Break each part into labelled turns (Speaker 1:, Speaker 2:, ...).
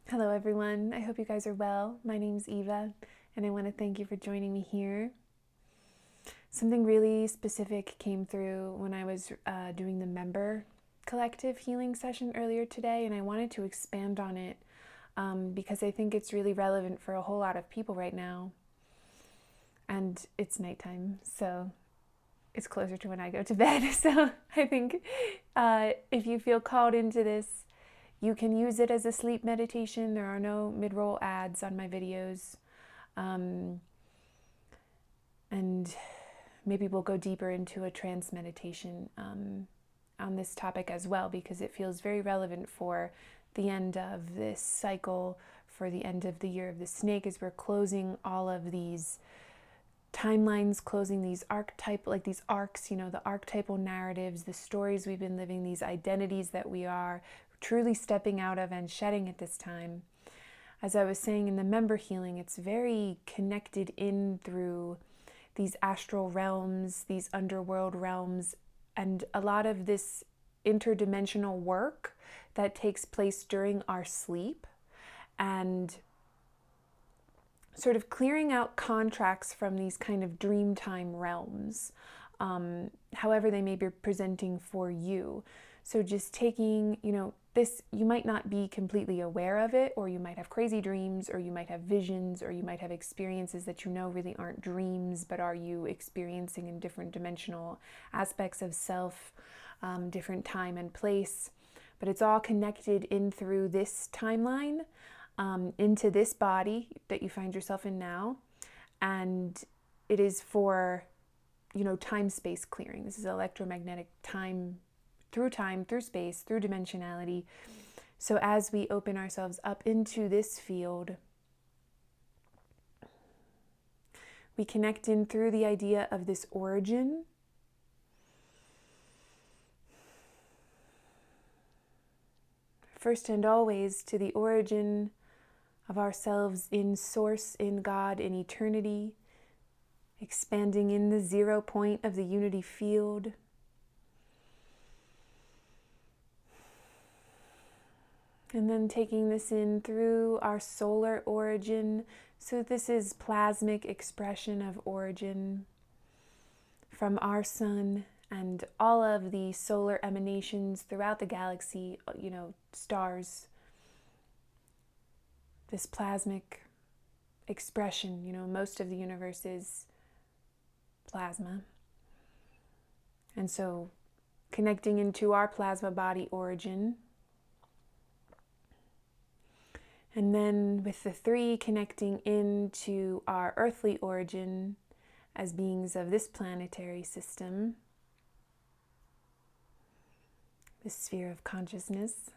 Speaker 1: Hello everyone, I hope you guys are well. My name's Eva and I want to thank you for joining me here. Something really specific came through when I was doing the member collective healing session earlier today, and I wanted to expand on it because I think it's really relevant for a whole lot of people right now. And it's nighttime, so it's closer to when I go to bed. So I think if you feel called into this, you can use it as a sleep meditation. There are no mid-roll ads on my videos. And maybe we'll go deeper into a trance meditation on this topic as well, because it feels very relevant for the end of this cycle, for the end of the year of the snake, as we're closing all of these timelines, closing these these arcs, the archetypal narratives, the stories we've been living, these identities that we are truly stepping out of and shedding at this time. As I was saying in the member healing, it's very connected in through these astral realms, these underworld realms, and a lot of this interdimensional work that takes place during our sleep, and sort of clearing out contracts from these kind of dreamtime realms, however they may be presenting for you. So just taking, this, you might not be completely aware of it, or you might have crazy dreams, or you might have visions, or you might have experiences that really aren't dreams, but are you experiencing in different dimensional aspects of self, different time and place. But it's all connected in through this timeline, into this body that you find yourself in now. And it is for, time-space clearing. This is electromagnetic time, through space, through dimensionality. So as we open ourselves up into this field, we connect in through the idea of this origin. First and always to the origin of ourselves in source, in God, in eternity, expanding in the 0 point of the unity field. And then taking this in through our solar origin. So this is plasmic expression of origin from our sun and all of the solar emanations throughout the galaxy, stars. This plasmic expression, most of the universe is plasma. And so connecting into our plasma body origin. And then with the 3, connecting into our earthly origin as beings of this planetary system, this sphere of consciousness.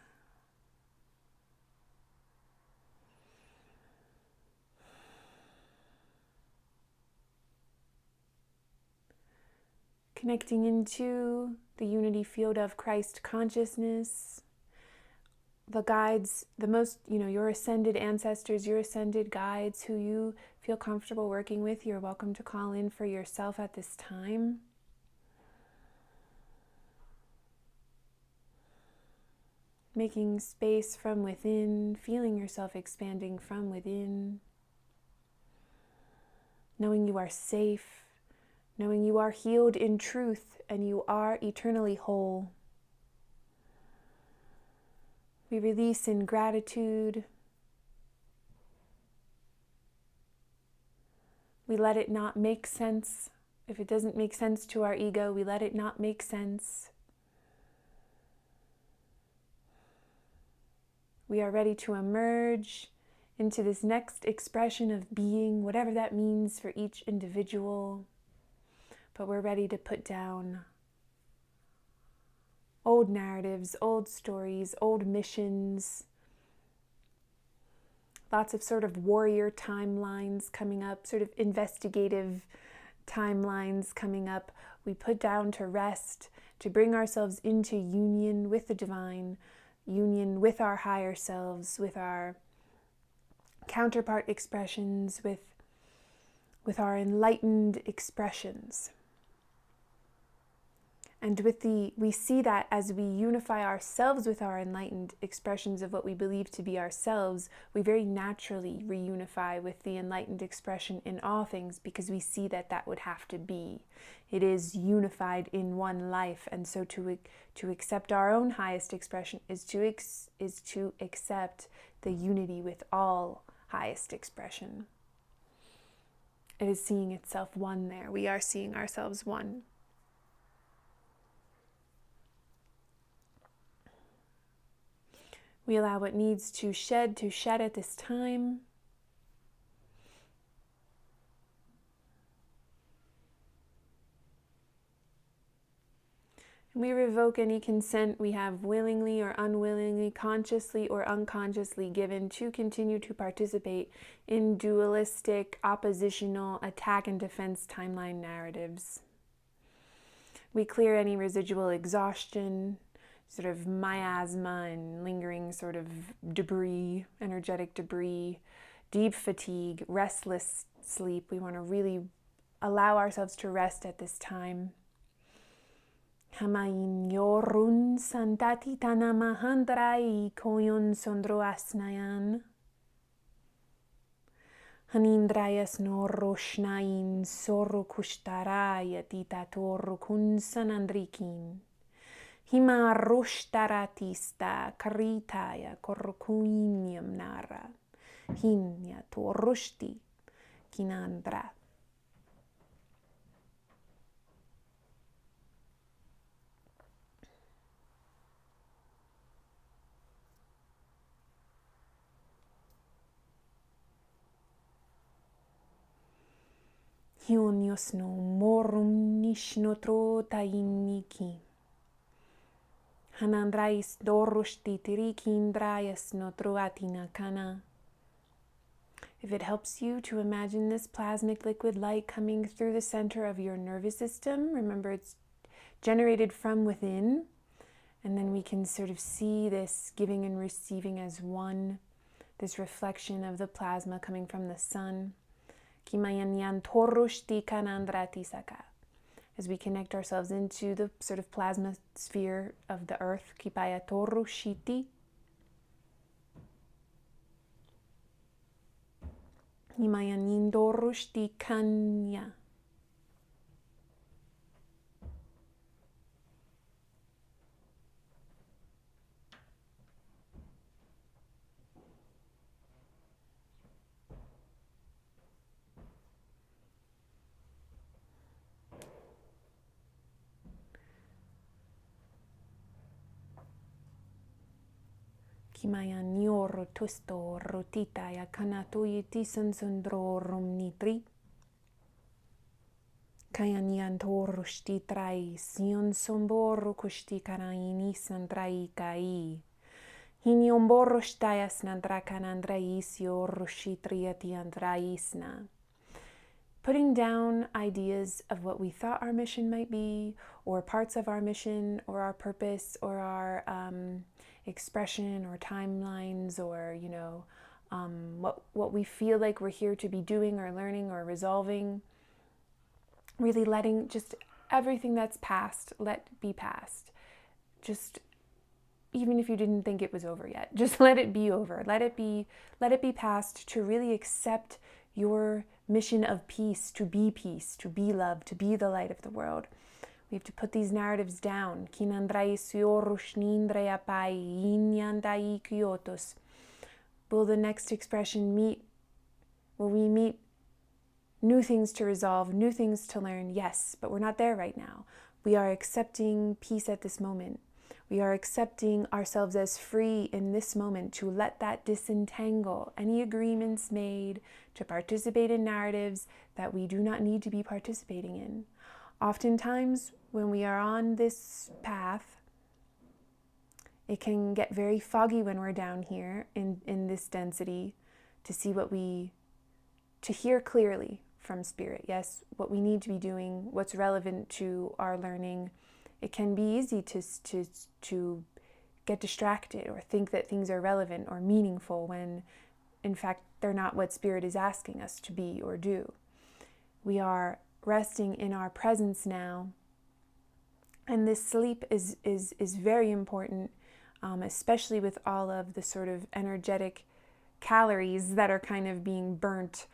Speaker 1: Connecting into the unity field of Christ consciousness, the guides, your ascended ancestors, your ascended guides who you feel comfortable working with, you're welcome to call in for yourself at this time. Making space from within, feeling yourself expanding from within, knowing you are safe, knowing you are healed in truth and you are eternally whole. We release in gratitude. We let it not make sense. If it doesn't make sense to our ego, we let it not make sense. We are ready to emerge into this next expression of being, whatever that means for each individual. But we're ready to put down old narratives, old stories, old missions, lots of sort of warrior timelines coming up, sort of investigative timelines coming up. We put down to rest, to bring ourselves into union with the divine, union with our higher selves, with our counterpart expressions, with our enlightened expressions. And we see that as we unify ourselves with our enlightened expressions of what we believe to be ourselves, we very naturally reunify with the enlightened expression in all things, because we see that that would have to be. It is unified in one life, and so to accept our own highest expression is to accept the unity with all highest expression. It is seeing itself one there. We are seeing ourselves one. We allow what needs to shed at this time. And we revoke any consent we have willingly or unwillingly, consciously or unconsciously given to continue to participate in dualistic, oppositional, attack and defense timeline narratives. We clear any residual exhaustion, sort of miasma and lingering sort of debris, energetic debris, deep fatigue, restless sleep. We want to really allow ourselves to rest at this time. Hamain yorun santati tanamahandrai koyon sondro asnayan. Hanindrayas no roshnain soro kushtaraya titator kun sanandrikin. Hima rushtaratista karitaya korkuinyam nara. Hinya to rushti kinandra. Hionyos no morum nishnotro tainiki. Hanandrais dorushti tirikindrayas notruatina kana. If it helps you to imagine this plasmic liquid light coming through the center of your nervous system, remember it's generated from within, and then we can sort of see this giving and receiving as one, this reflection of the plasma coming from the sun. Kimayanyan torushti kanandrati saka. As we connect ourselves into the sort of plasma sphere of the earth, Kipaya torushiti. Himayanin dorushti kanya. Kimaya nioro tusto rotita ya kanatuyiti sansundro romnitri. Kayanyan torushti trai sion somboro kushti karaini santrai kai. Hinyomboroштаяс nandrakanandraisio rushitriati andraisna. Putting down ideas of what we thought our mission might be, or parts of our mission, or our purpose, or our expression, or timelines, or what we feel like we're here to be doing, or learning, or resolving. Really letting just everything that's past let be past. Just even if you didn't think it was over yet, just let it be over. Let it be past, to really accept your mission of peace, to be love, to be the light of the world. We have to put these narratives down. Will the next expression meet? Will we meet new things to resolve, new things to learn? Yes, but we're not there right now. We are accepting peace at this moment. We are accepting ourselves as free in this moment to let that disentangle any agreements made to participate in narratives that we do not need to be participating in. Oftentimes, when we are on this path, it can get very foggy when we're down here in this density to hear clearly from Spirit. Yes, what we need to be doing, what's relevant to our learning. It can be easy to get distracted or think that things are relevant or meaningful when, in fact, they're not what Spirit is asking us to be or do. We are resting in our presence now And this sleep is very important, especially with all of the sort of energetic calories that are kind of being burnt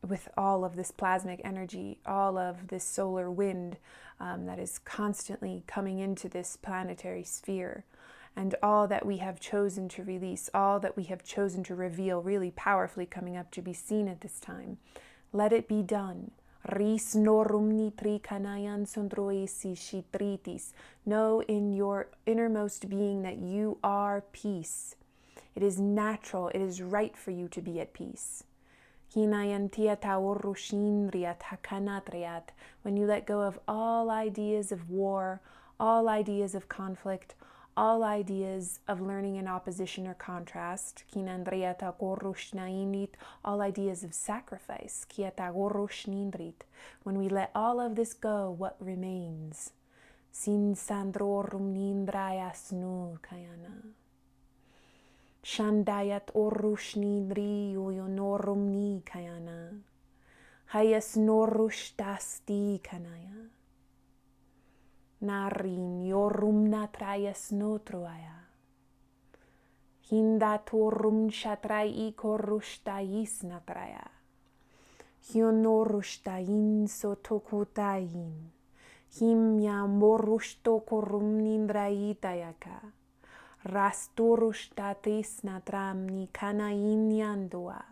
Speaker 1: with all of this plasmic energy, all of this solar wind that is constantly coming into this planetary sphere, and all that we have chosen to release, all that we have chosen to reveal really powerfully coming up to be seen at this time. Let it be done. Ris norum nitri kanayan sondroesi shitritis. Know in your innermost being that you are peace. It is natural, it is right for you to be at peace. When you let go of all ideas of war, all ideas of conflict, all ideas of learning in opposition or contrast, all ideas of sacrifice, when we let all of this go, what remains? Sin sandrorum nindrayas nu kayana. Shandayat orush nindri uyonorum ni kayana. Hayas norush dasti kanaya. Narin yorum natrayas notruaya. Hindatorum shatrai korushtais natraya. Hyonorushtain sotokutain. Himya morushto korum nindraitayaka. Rastorushtatis natram nikana inyandua.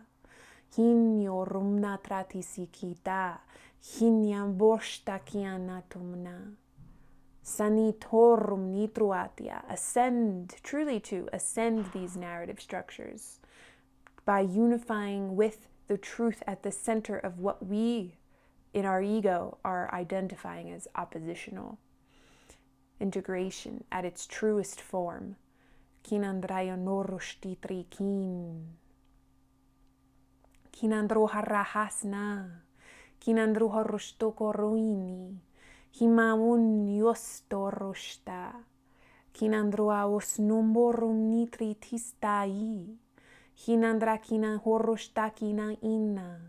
Speaker 1: Hinyorum natratisikita. Hinyam borshtakianatumna. Sanitorum nitruatia. Ascend, truly to ascend these narrative structures by unifying with the truth at the center of what we, in our ego, are identifying as oppositional. Integration at its truest form. Kinandrayo norushti kin. Kinandro harahasna. Kinandro harushto ruini. Himamun yostoroshta. Kinandroa osnomborum nitri tistai. Hinandra kina horoshta kina inna.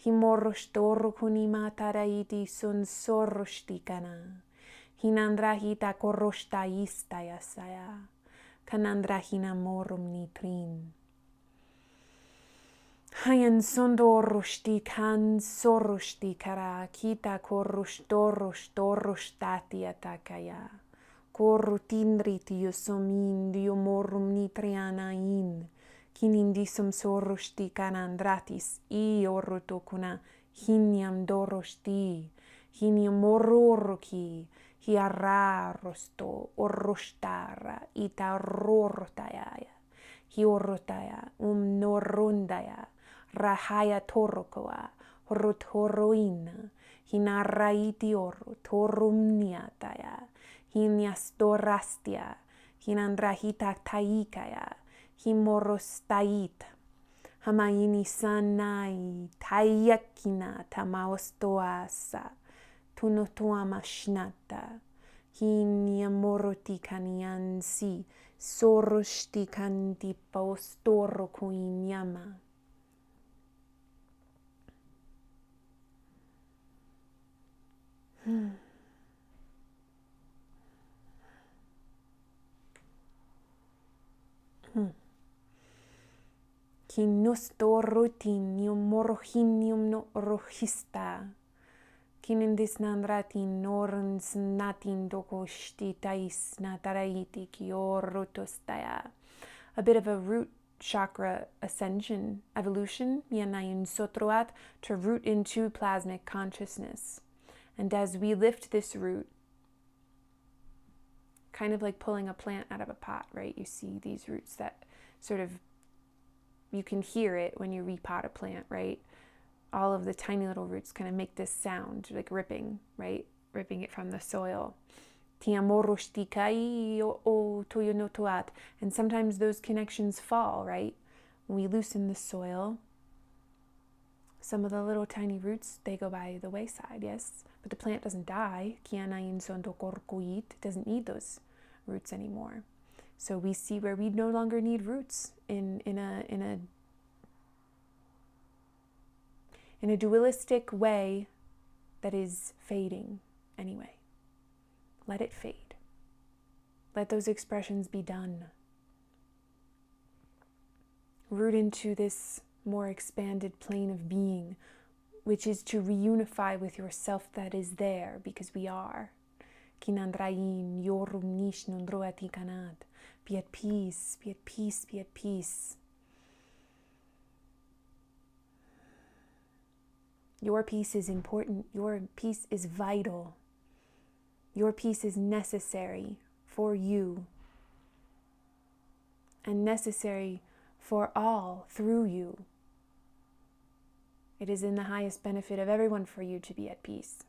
Speaker 1: Himoroshtor kunima taraiti sun soroshtikana. Hinandra hita koroshta istayasaya. Kanandra hinamorum nitrin. Hayan sondoroshti kan soroshti kara kita korushtoroshtoroshtati atakaya. Korutindriti yosomin diomorum nitriana in. Kinindisum soroshti kanandratis I orotokuna hinyam doroshti. Hinyam ororoki. Hiararosto oroshtara itarorotaya. Hiorotaya norundaya. Rahaya torokoa, horotoroina, hinaraiti oro, torumniataya, hiniastorastia, hinandrahita taikaya, himorostait, hamaini sanai, tayakina tamaostoasa, tunotuamashnata, hiniamorotikaniansi, soroshtikanti paostorokuinyama. Kinustorotin morhinium no rohista. Kinindis nandratin norns natin dokoshtitais nataraiti kiorotostaya. A bit of a root chakra ascension, evolution, yanayin sotroat, to root into plasmic consciousness. And as we lift this root, kind of like pulling a plant out of a pot, right? You see these roots that sort of, you can hear it when you repot a plant, right? All of the tiny little roots kind of make this sound, like ripping, right? Ripping it from the soil. And sometimes those connections fall, right? When we loosen the soil, some of the little tiny roots, they go by the wayside, yes? But the plant doesn't die. It doesn't need those roots anymore. So we see where we no longer need roots in a dualistic way that is fading anyway. let it fade. Let those expressions be done. Root into this more expanded plane of being, which is to reunify with yourself that is there, because we are. Kinandrayin yorum nish nundroati kanad. Be at peace, be at peace, be at peace. Your peace is important. Your peace is vital. Your peace is necessary for you and necessary for all through you. It is in the highest benefit of everyone for you to be at peace.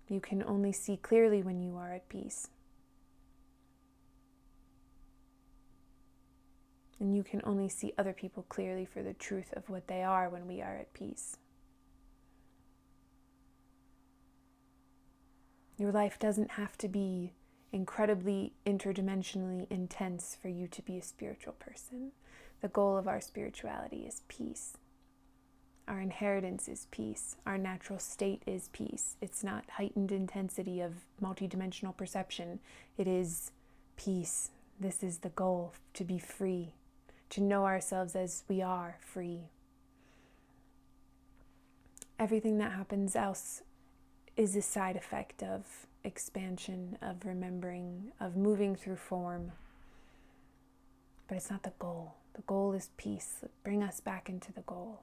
Speaker 1: You can only see clearly when you are at peace. And you can only see other people clearly for the truth of what they are when we are at peace. Your life doesn't have to be incredibly interdimensionally intense for you to be a spiritual person. The goal of our spirituality is peace. Our inheritance is peace. Our natural state is peace. It's not heightened intensity of multidimensional perception. It is peace. This is the goal, to be free, to know ourselves as we are free. Everything that happens else is a side effect of expansion, of remembering, of moving through form. But it's not the goal. The goal is peace. Bring us back into the goal.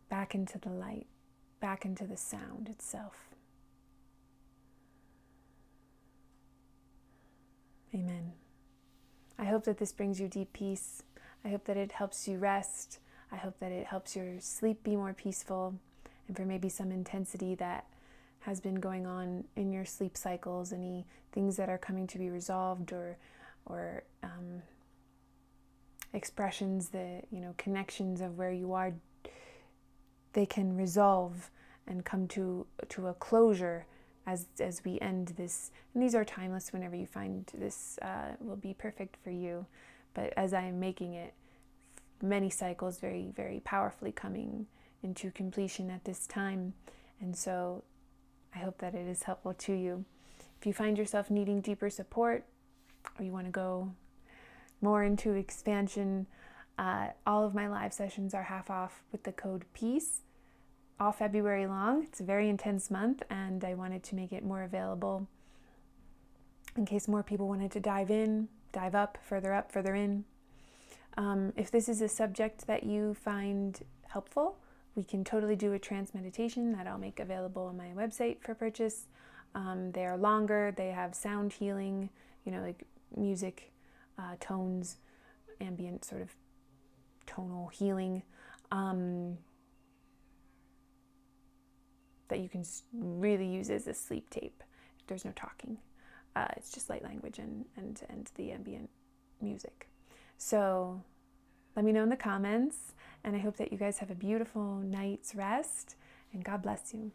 Speaker 1: Back into the light. Back into the sound itself. Amen. I hope that this brings you deep peace. I hope that it helps you rest. I hope that it helps your sleep be more peaceful. And for maybe some intensity that has been going on in your sleep cycles, any things that are coming to be resolved, or expressions, connections of where you are, they can resolve and come to a closure as we end this. And these are timeless. Whenever you find this will be perfect for you. But as I am making it, many cycles very, very powerfully coming into completion at this time. And so I hope that it is helpful to you. If you find yourself needing deeper support, or you want to go more into expansion, all of my live sessions are half off with the code PEACE all February long. It's a very intense month, and I wanted to make it more available in case more people wanted to dive up, further in. If this is a subject that you find helpful, we can totally do a trance meditation that I'll make available on my website for purchase. They are longer. They have sound healing, like music, tones, ambient sort of tonal healing that you can really use as a sleep tape. There's no talking. It's just light language and the ambient music. So let me know in the comments, and I hope that you guys have a beautiful night's rest, and God bless you.